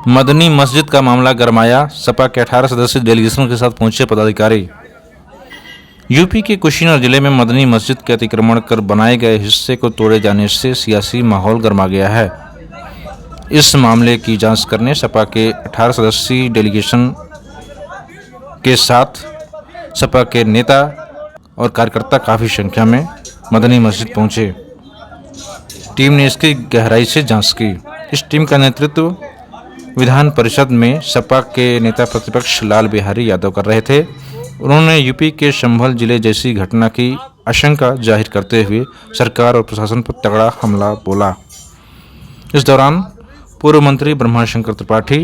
मदनी मस्जिद का मामला गरमाया। सपा के 18 सदस्यीय डेलीगेशन के साथ पहुंचे पदाधिकारी। यूपी के कुशीनगर जिले में मदनी मस्जिद के अतिक्रमण कर बनाए गए हिस्से को तोड़े जाने से सियासी माहौल गरमा गया है। इस मामले की जांच करने सपा के 18 सदस्यीय डेलीगेशन के साथ सपा के नेता और कार्यकर्ता काफ़ी संख्या में मदनी मस्जिद पहुंचे। टीम ने इसकी गहराई से जांच की। इस टीम का नेतृत्व विधान परिषद में सपा के नेता प्रतिपक्ष लाल बिहारी यादव कर रहे थे। उन्होंने यूपी के संभल जिले जैसी घटना की आशंका जाहिर करते हुए सरकार और प्रशासन पर तगड़ा हमला बोला। इस दौरान पूर्व मंत्री ब्रह्माशंकर त्रिपाठी,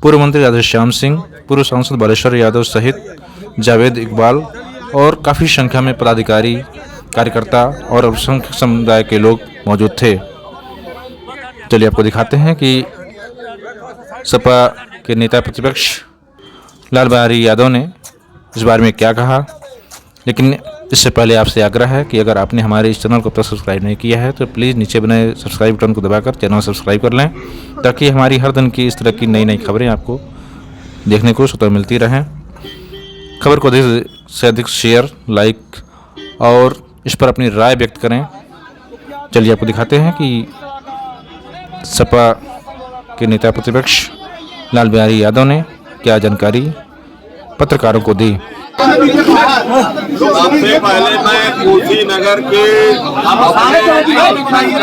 पूर्व मंत्री राधेश्याम सिंह, पूर्व सांसद बालेश्वर यादव सहित जावेद इकबाल और काफ़ी संख्या में पदाधिकारी, कार्यकर्ता और अल्पसंख्यक समुदाय के लोग मौजूद थे। चलिए आपको दिखाते हैं कि सपा के नेता प्रतिपक्ष लाल बिहारी यादव ने इस बारे में क्या कहा। लेकिन इससे पहले आपसे आग्रह है कि अगर आपने हमारे इस चैनल को अब तक सब्सक्राइब नहीं किया है तो प्लीज़ नीचे बने सब्सक्राइब बटन को दबाकर चैनल सब्सक्राइब कर लें, ताकि हमारी हर दिन की इस तरह की नई नई खबरें आपको देखने को स्वतः मिलती रहें। खबर को अधिक से अधिक शेयर, लाइक और इस पर अपनी राय व्यक्त करें। चलिए आपको दिखाते हैं कि सपा के नेता प्रतिपक्ष लाल बिहारी यादव ने क्या जानकारी पत्रकारों को दी। सबसे पहले मैं कुशीनगर के अपने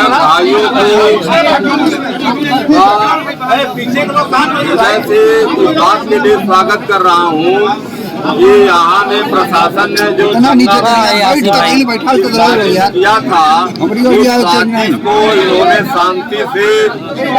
भाइयों को कुछ बात के लिए स्वागत कर रहा हूँ। ये यहाँ ने प्रशासन ने जो किया था को इन्होंने शांति से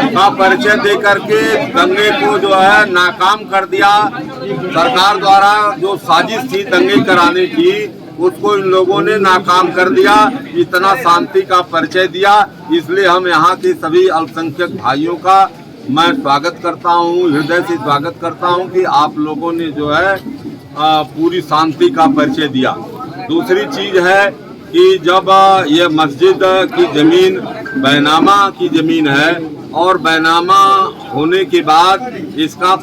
का परिचय दे करके दंगे को जो है नाकाम कर दिया। सरकार द्वारा जो साजिश थी दंगे कराने की, उसको इन लोगों ने नाकाम कर दिया। इतना शांति का परिचय दिया, इसलिए हम यहाँ के सभी अल्पसंख्यक भाइयों का मैं स्वागत करता हूँ, हृदय से स्वागत करता हूँ कि आप लोगों ने जो है पूरी शांति का परिचय दिया। दूसरी चीज है कि जब ये मस्जिद की जमीन बैनामा की जमीन है और बैनामा होने के बाद इसका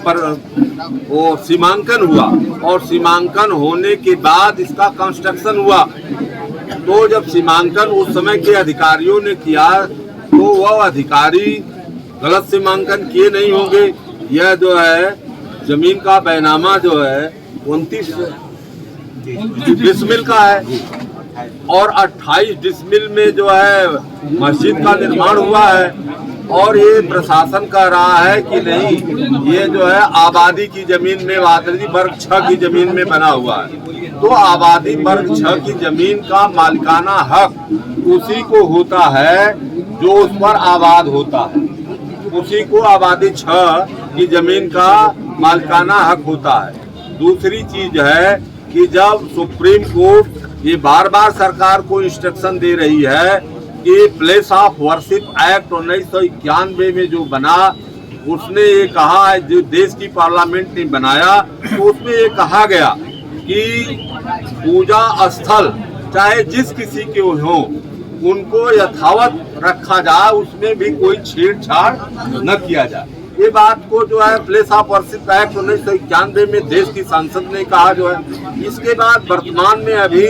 वो सीमांकन हुआ और सीमांकन होने के बाद इसका कंस्ट्रक्शन हुआ, तो जब सीमांकन उस समय के अधिकारियों ने किया तो वह अधिकारी गलत सीमांकन किए नहीं होंगे। यह जो है जमीन का बैनामा जो है 29 डिसमिल का है और 28 डिसमिल में जो है मस्जिद का निर्माण हुआ है। और ये प्रशासन कह रहा है कि नहीं, ये जो है आबादी की जमीन में, आबादी वर्ग 6 की जमीन में बना हुआ है। तो आबादी वर्ग 6 की जमीन का मालिकाना हक उसी को होता है जो उस पर आबाद होता है, उसी को आबादी 6 की जमीन का मालिकाना हक होता है। दूसरी चीज है कि जब सुप्रीम कोर्ट ये बार बार सरकार को इंस्ट्रक्शन दे रही है कि प्लेस ऑफ वर्शिप एक्ट 1991 में जो बना, उसने ये कहा है, जो देश की पार्लियामेंट ने बनाया, तो उसमें ये कहा गया कि पूजा स्थल चाहे जिस किसी के हो उनको यथावत रखा जाए, उसमें भी कोई छेड़छाड़ न किया जाए। ये बात को जो है प्लेस ऑफ वर्शिप एक्ट 1991 में देश की संसद ने कहा जो है। इसके बाद वर्तमान में अभी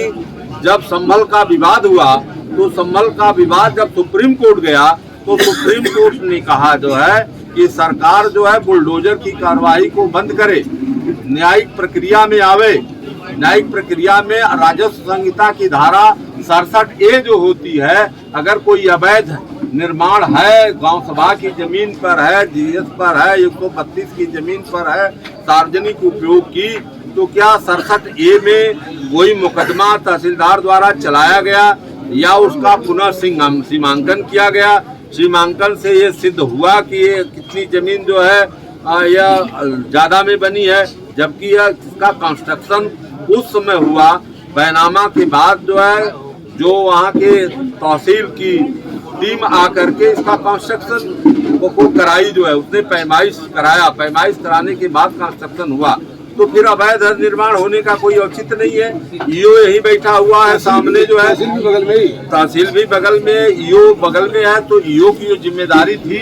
जब संभल का विवाद हुआ, तो संभल का विवाद जब सुप्रीम कोर्ट गया तो सुप्रीम कोर्ट ने कहा जो है कि सरकार जो है बुलडोजर की कार्रवाई को बंद करे, न्यायिक प्रक्रिया में आवे। न्यायिक प्रक्रिया में राजस्व संहिता की धारा 67A जो होती है, अगर कोई अवैध निर्माण है, गांव सभा की जमीन पर है, जीएस पर है, 132 की जमीन पर है, सार्वजनिक उपयोग की, तो क्या 67A में कोई मुकदमा तहसीलदार द्वारा चलाया गया या उसका पुनः सीमांकन किया गया? सीमांकन से ये सिद्ध हुआ कि ये कितनी जमीन जो है यह ज्यादा में बनी है, जबकि यह इसका कंस्ट्रक्शन उस समय हुआ बैनामा के बाद जो है, जो वहाँ के तहसील की टीम आकर के इसका कंस्ट्रक्शन को कराई जो है, उसने पैमाइश कराया, पैमाइश कराने के बाद कंस्ट्रक्शन हुआ। तो फिर अवैध निर्माण होने का कोई औचित्य नहीं है। ईओ यही बैठा हुआ है सामने जो है, तहसील भी बगल में, ईओ बगल में है, तो ईओ की जो जिम्मेदारी थी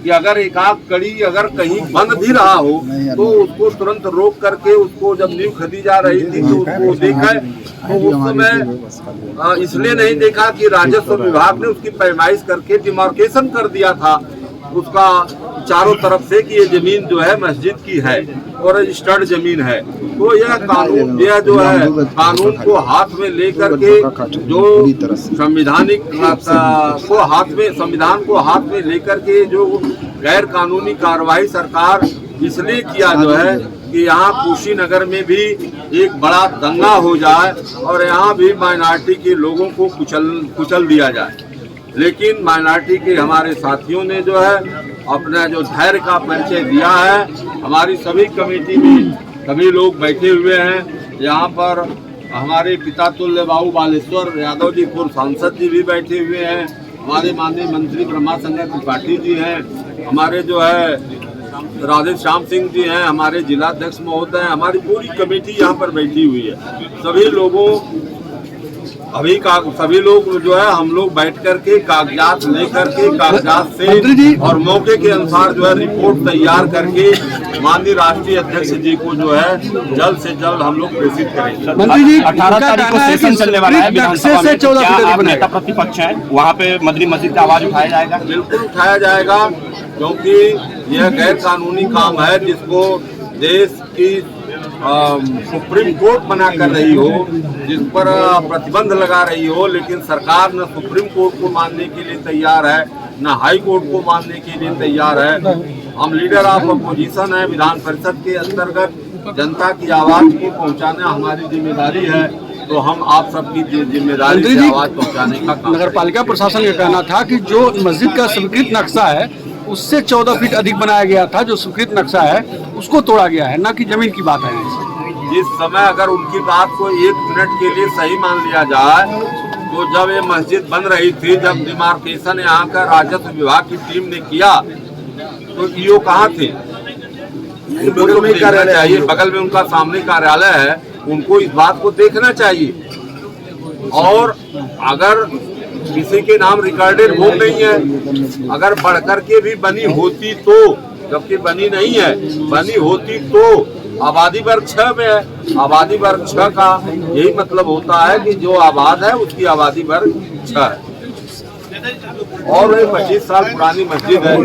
कि अगर एक आध कड़ी अगर कहीं बंद भी रहा हो तो उसको तुरंत रोक करके उसको जब नींव खदी जा रही थी तो उसको देखा तो उस समय इसलिए नहीं देखा कि राजस्व विभाग ने उसकी पैमाइश करके डिमार्केशन कर दिया था उसका चारों तरफ से कि ये जमीन जो है मस्जिद की है और रजिस्टर्ड जमीन है। तो यह कानून यह जो है कानून को हाथ में लेकर के जो संविधानिक संविधान को हाथ में लेकर के जो गैर कानूनी कार्रवाई सरकार इसलिए किया जो है कि यहाँ कुशीनगर में भी एक बड़ा दंगा हो जाए और यहाँ भी माइनॉरिटी के लोगों को कुचल दिया जाए। लेकिन माइनॉरिटी के हमारे साथियों ने जो है अपना जो धैर्य का परिचय दिया है। हमारी सभी कमेटी में सभी लोग बैठे हुए हैं। यहाँ पर हमारे पिता तुल्य बाबू बालेश्वर यादव जी पूर्व सांसद जी भी बैठे हुए हैं। हमारे माननीय मंत्री ब्रह्मा शंकर त्रिपाठी जी हैं। हमारे जो है राधे श्याम सिंह जी हैं। हमारे जिलाध्यक्ष महोदय हैं। हमारी पूरी कमेटी यहाँ पर बैठी हुई है। सभी लोग जो है हम लोग बैठ करके कागजात लेकर के कागजात से और मौके के अनुसार जो है रिपोर्ट तैयार करके माननीय राष्ट्रीय अध्यक्ष जी को जो है जल्द से जल्द हम लोग प्रेषित करेंगे। मंत्री जी 18 तारीख को सेशन चलने वाला है विधानसभा में, क्या आप नेता प्रतिपक्ष हैं, वहाँ पे मदनी मस्जिद का आवाज उठाया जाएगा? बिल्कुल उठाया जाएगा, क्योंकि यह गैर कानूनी काम है जिसको देश की सुप्रीम कोर्ट मना कर रही हो, जिस पर प्रतिबंध लगा रही हो, लेकिन सरकार न सुप्रीम कोर्ट को मानने के लिए तैयार है न हाई कोर्ट को मानने के लिए तैयार है। हम लीडर ऑफ अपोजिशन है, विधान परिषद के अंतर्गत जनता की आवाज को पहुंचाना हमारी जिम्मेदारी है। तो हम आप सबकी जिम्मेदारी से आवाज पहुंचाने का काम। नगर पालिका प्रशासन का कहना था कि जो मस्जिद का स्वीकृत नक्शा है उससे 14 फीट अधिक बनाया गया था, जो स्वीकृत नक्शा है उसको तोड़ा गया है, न कि जमीन की बात है। इस समय अगर उनकी बात को 1 मिनट के लिए सही मान लिया जाए तो जब ये मस्जिद बन रही थी, जब डिमार्केशन यहाँ का राजस्व विभाग की टीम ने किया तो ईओ कहाँ थे? उनको तो नहीं कार्यालय चाहिए, बगल में उनका सामने कार्यालय है, उनको इस बात को देखना चाहिए। और अगर किसी के नाम रिकॉर्डेड भूमि नहीं है, अगर बढ़ करके भी बनी होती तो, जबकि बनी नहीं है, बनी होती तो आबादी वर्ग 6 में है। आबादी वर्ग 6 का यही मतलब होता है कि जो आबाद है उसकी आबादी वर्ग 6 है और 25 साल पुरानी मस्जिद है।